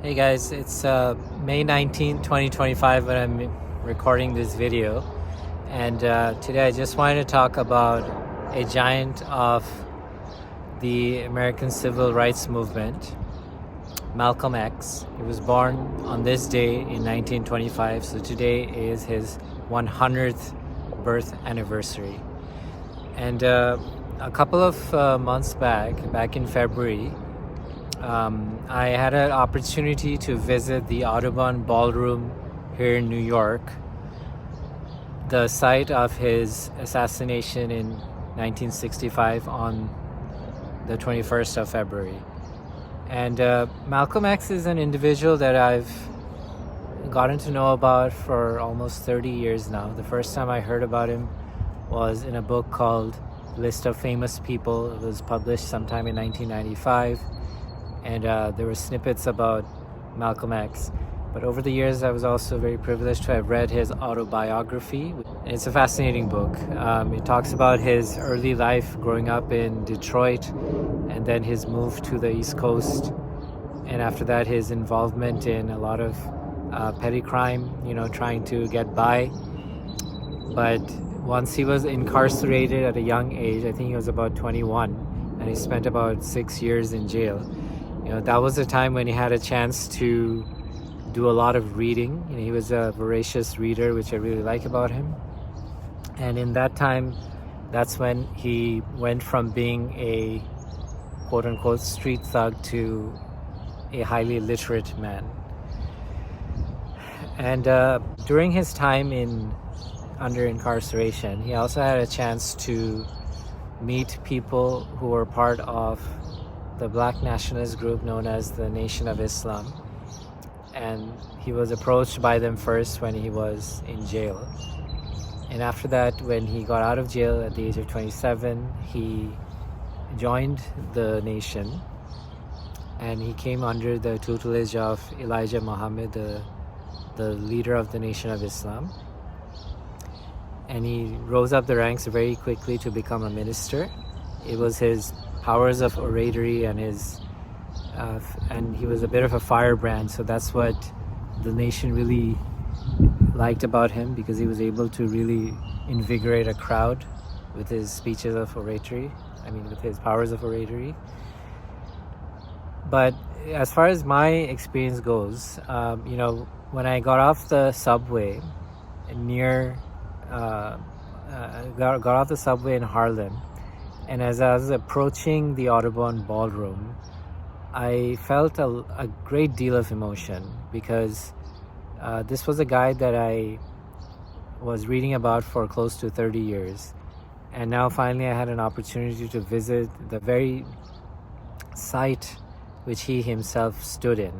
Hey guys, it's May 19th, 2025 when I'm recording this video. And today I just wanted to talk about a giant of the American civil rights movement, Malcolm X. He was born on this day in 1925, so today is his 100th birth anniversary. And a couple of months back in February, I had an opportunity to visit the Audubon Ballroom here in New York, the site of his assassination in 1965 on the 21st of February. And Malcolm X is an individual that I've gotten to know about for almost 30 years now. The first time I heard about him was in a book called List of Famous People. It was published sometime in 1995. And there were snippets about Malcolm X. But over the years, I was also very privileged to have read his autobiography. It's a fascinating book. It talks about his early life growing up in Detroit, and then his move to the East Coast. And after that, his involvement in a lot of petty crime, trying to get by. But once he was incarcerated at a young age, I think he was about 21, and he spent about 6 years in jail. That was a time when he had a chance to do a lot of reading. He was a voracious reader, which I really like about him. And in that time, that's when he went from being a quote-unquote street thug to a highly literate man. And during his time under incarceration, he also had a chance to meet people who were part of the black nationalist group known as the Nation of Islam. And he was approached by them first when he was in jail. And after that, when he got out of jail at the age of 27, he joined the Nation. And he came under the tutelage of Elijah Muhammad, the leader of the Nation of Islam. And he rose up the ranks very quickly to become a minister. It was his powers of oratory and and he was a bit of a firebrand, so that's what the nation really liked about him, because he was able to really invigorate a crowd with his speeches of oratory, with his powers of oratory. But as far as my experience goes, when I got off the subway got off the subway in Harlem, and as I was approaching the Audubon Ballroom, I felt a great deal of emotion, because this was a guy that I was reading about for close to 30 years. And now finally I had an opportunity to visit the very site which he himself stood in.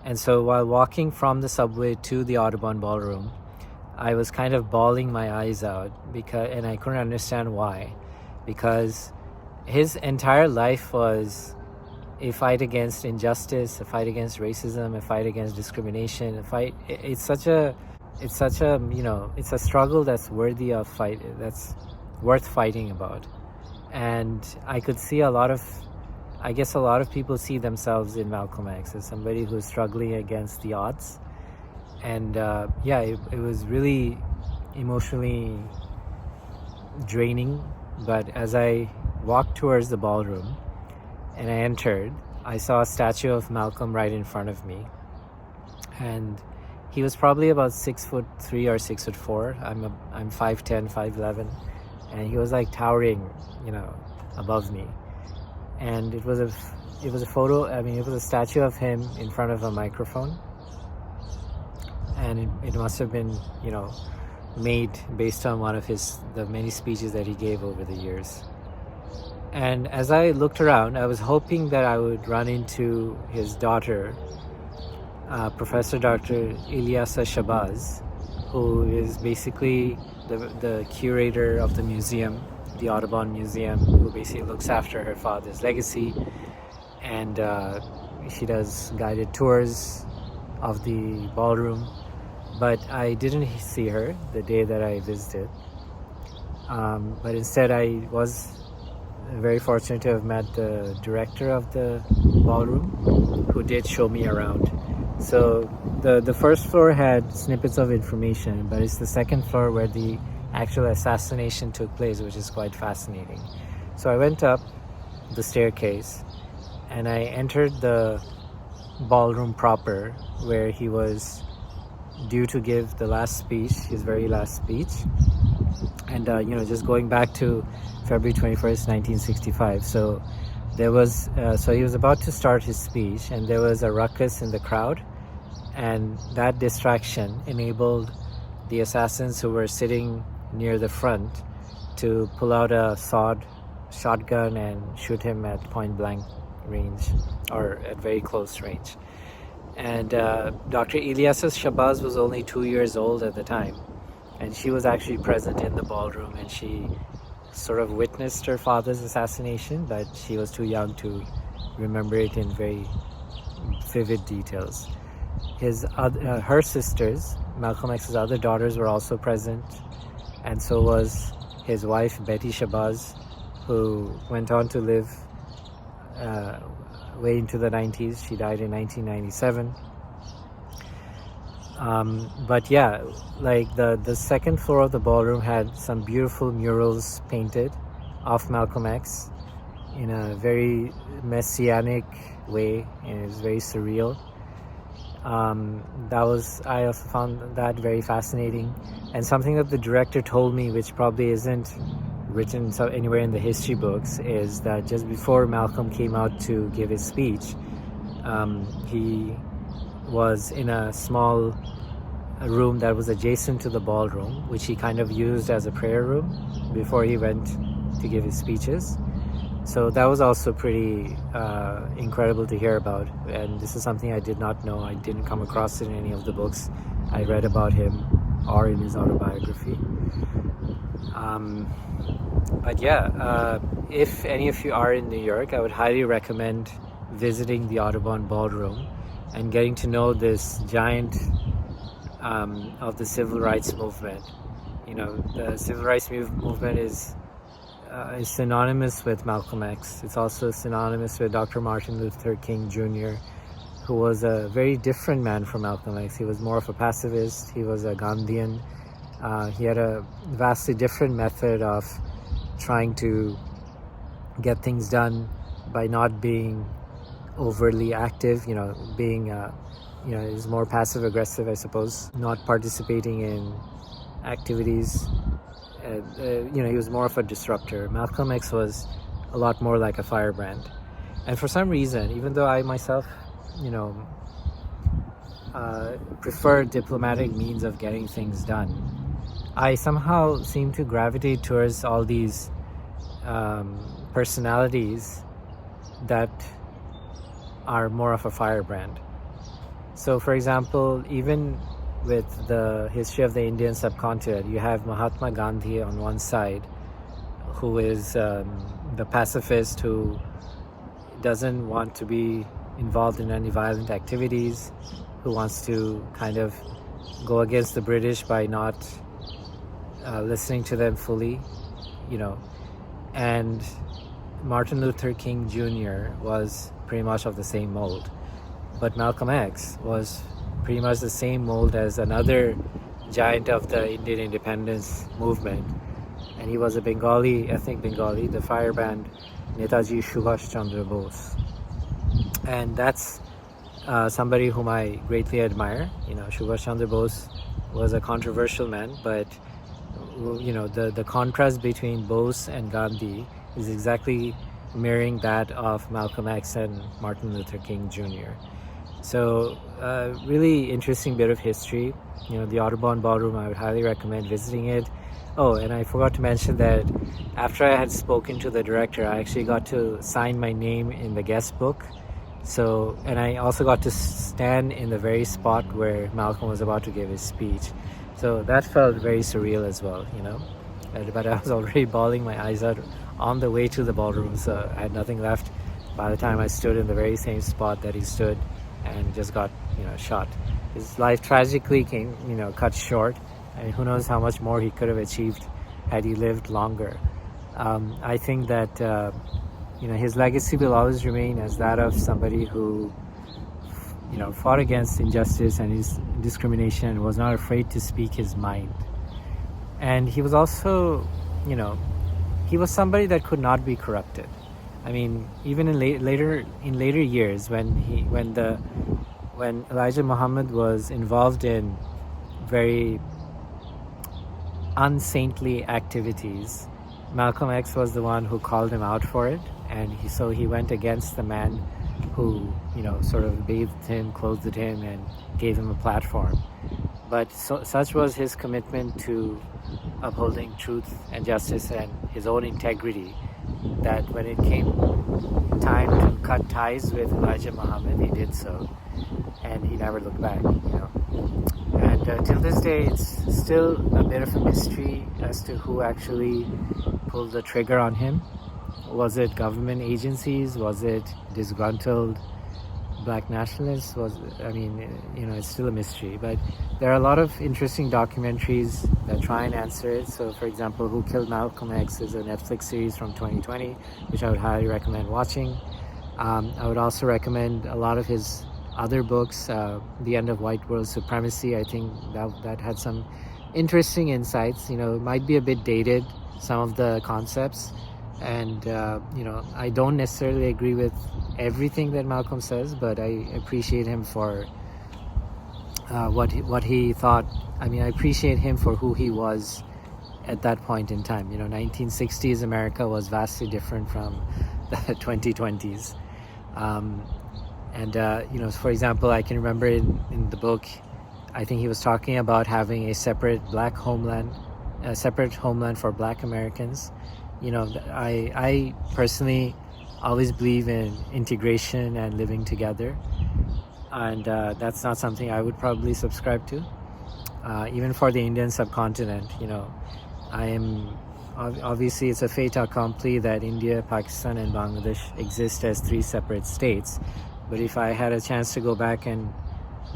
And so while walking from the subway to the Audubon Ballroom, I was kind of bawling my eyes out, and I couldn't understand why. Because his entire life was a fight against injustice, a fight against racism, a fight against discrimination, it's a struggle that's worthy of fight, that's worth fighting about. And I could see a lot of people see themselves in Malcolm X as somebody who's struggling against the odds. And it was really emotionally draining. But as I walked towards the ballroom and I entered, I saw a statue of Malcolm right in front of me. And he was probably about 6'3" or 6'4". I'm 5'10", 5'11", and he was like towering, above me. And it was a photo. It was a statue of him in front of a microphone, and it must have been, made based on one of the many speeches that he gave over the years. And as I looked around, I was hoping that I would run into his daughter, Professor Dr. Ilyasa Shabazz, who is basically the curator of the museum, the Audubon Museum, who basically looks after her father's legacy. And she does guided tours of the ballroom. But I didn't see her the day that I visited. But instead I was very fortunate to have met the director of the ballroom, who did show me around. So the first floor had snippets of information, but it's the second floor where the actual assassination took place, which is quite fascinating. So I went up the staircase and I entered the ballroom proper, where he was due to give the last speech, his very last speech. And just going back to February 21st, 1965. So there was so he was about to start his speech, and there was a ruckus in the crowd, and that distraction enabled the assassins who were sitting near the front to pull out a shotgun and shoot him at point blank range, or at very close range. And Dr. Ilyasas Shabazz was only 2 years old at the time, and she was actually present in the ballroom, and she sort of witnessed her father's assassination, but she was too young to remember it in very vivid details. Her sisters, Malcolm X's other daughters, were also present, and so was his wife Betty Shabazz, who went on to live way into the 90s. She died in 1997. But yeah, like the second floor of the ballroom had some beautiful murals painted of Malcolm X in a very messianic way, and it was very surreal. I also found that very fascinating, and something that the director told me, which probably isn't written anywhere in the history books, is that just before Malcolm came out to give his speech, he was in a small room that was adjacent to the ballroom, which he kind of used as a prayer room before he went to give his speeches. So that was also pretty incredible to hear about, and this is something I did not know. I didn't come across it in any of the books I read about him or in his autobiography. But yeah, if any of you are in New York, I would highly recommend visiting the Audubon Ballroom and getting to know this giant of the civil rights movement. The civil rights movement is synonymous with Malcolm X. It's also synonymous with Dr. Martin Luther King Jr., who was a very different man from Malcolm X. He was more of a pacifist. He was a Gandhian. He had a vastly different method of trying to get things done by not being overly active, being he was more passive aggressive, I suppose, not participating in activities. He was more of a disruptor. Malcolm X was a lot more like a firebrand. And for some reason, even though I myself, prefer diplomatic means of getting things done, I somehow seem to gravitate towards all these personalities that are more of a firebrand. So, for example, even with the history of the Indian subcontinent, you have Mahatma Gandhi on one side, who is the pacifist who doesn't want to be involved in any violent activities, who wants to kind of go against the British by not listening to them fully, and Martin Luther King Jr. was pretty much of the same mold. But Malcolm X was pretty much the same mold as another giant of the Indian independence movement, and he was a ethnic Bengali, the firebrand Netaji Subhash Chandra Bose. And that's somebody whom I greatly admire. Subhash Chandra Bose was a controversial man, but the contrast between Bose and Gandhi is exactly mirroring that of Malcolm X and Martin Luther King Jr. So really interesting bit of history. The Audubon Ballroom, I would highly recommend visiting it. Oh, and I forgot to mention that after I had spoken to the director, I actually got to sign my name in the guest book. So, and I also got to stand in the very spot where Malcolm was about to give his speech. So that felt very surreal as well, But I was already bawling my eyes out on the way to the ballroom, so I had nothing left by the time I stood in the very same spot that he stood and just got, shot. His life tragically cut short, and who knows how much more he could have achieved had he lived longer. I think that his legacy will always remain as that of somebody who fought against injustice and his discrimination and was not afraid to speak his mind. And he was also, he was somebody that could not be corrupted. I mean, even in later years, when Elijah Muhammad was involved in very unsaintly activities, Malcolm X was the one who called him out for it, and he went against the man who sort of bathed him, clothed him, and gave him a platform. But such was his commitment to upholding truth and justice and his own integrity that when it came time to cut ties with Elijah Muhammad, he did so, and he never looked back. And till this day, it's still a bit of a mystery as to who actually pulled the trigger on him. Was it government agencies? Was it disgruntled black nationalists? It's still a mystery. But there are a lot of interesting documentaries that try and answer it. So, for example, Who Killed Malcolm X is a Netflix series from 2020, which I would highly recommend watching. I would also recommend a lot of his other books. The End of White World Supremacy, I think that had some interesting insights. It might be a bit dated, some of the concepts, and I don't necessarily agree with everything that Malcolm says, but I appreciate him for what he thought. I appreciate him for who he was at that point in time. 1960s America was vastly different from the 2020s. For example, I can remember in the book, I think he was talking about having a separate homeland for Black Americans. I personally always believe in integration and living together, and that's not something I would probably subscribe to. Even for the Indian subcontinent, obviously it's a fait accompli that India, Pakistan, and Bangladesh exist as three separate states. But if I had a chance to go back and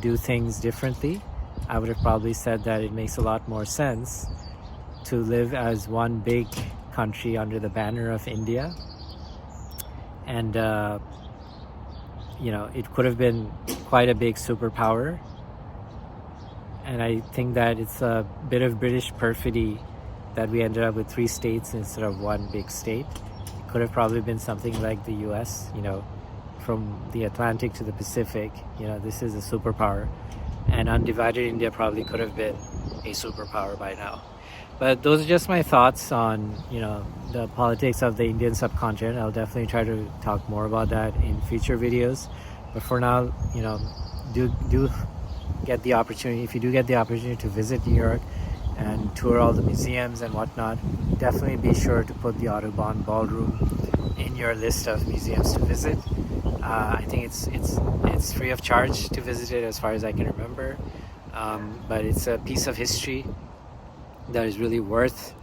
do things differently, I would have probably said that it makes a lot more sense to live as one big country under the banner of India. And, it could have been quite a big superpower. And I think that it's a bit of British perfidy that we ended up with three states instead of one big state. It could have probably been something like the US, from the Atlantic to the Pacific. This is a superpower, and undivided India probably could have been a superpower by now. But those are just my thoughts on the politics of the Indian subcontinent. I'll definitely try to talk more about that in future videos, but for now, do get the opportunity, if you do get the opportunity to visit New York and tour all the museums and whatnot, definitely be sure to put the Audubon Ballroom in your list of museums to visit. I think it's free of charge to visit it as far as I can remember, but it's a piece of history that is really worth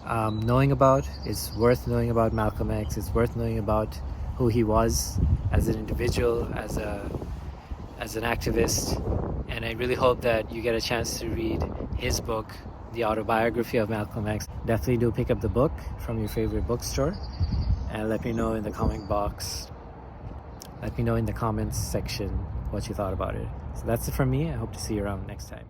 knowing about. It's worth knowing about Malcolm X. It's worth knowing about who he was as an individual, as an activist, and I really hope that you get a chance to read his book, The Autobiography of Malcolm X. Definitely do pick up the book from your favorite bookstore, and let me know in the comment box. Let me know in the comments section what you thought about it. So that's it from me. I hope to see you around next time.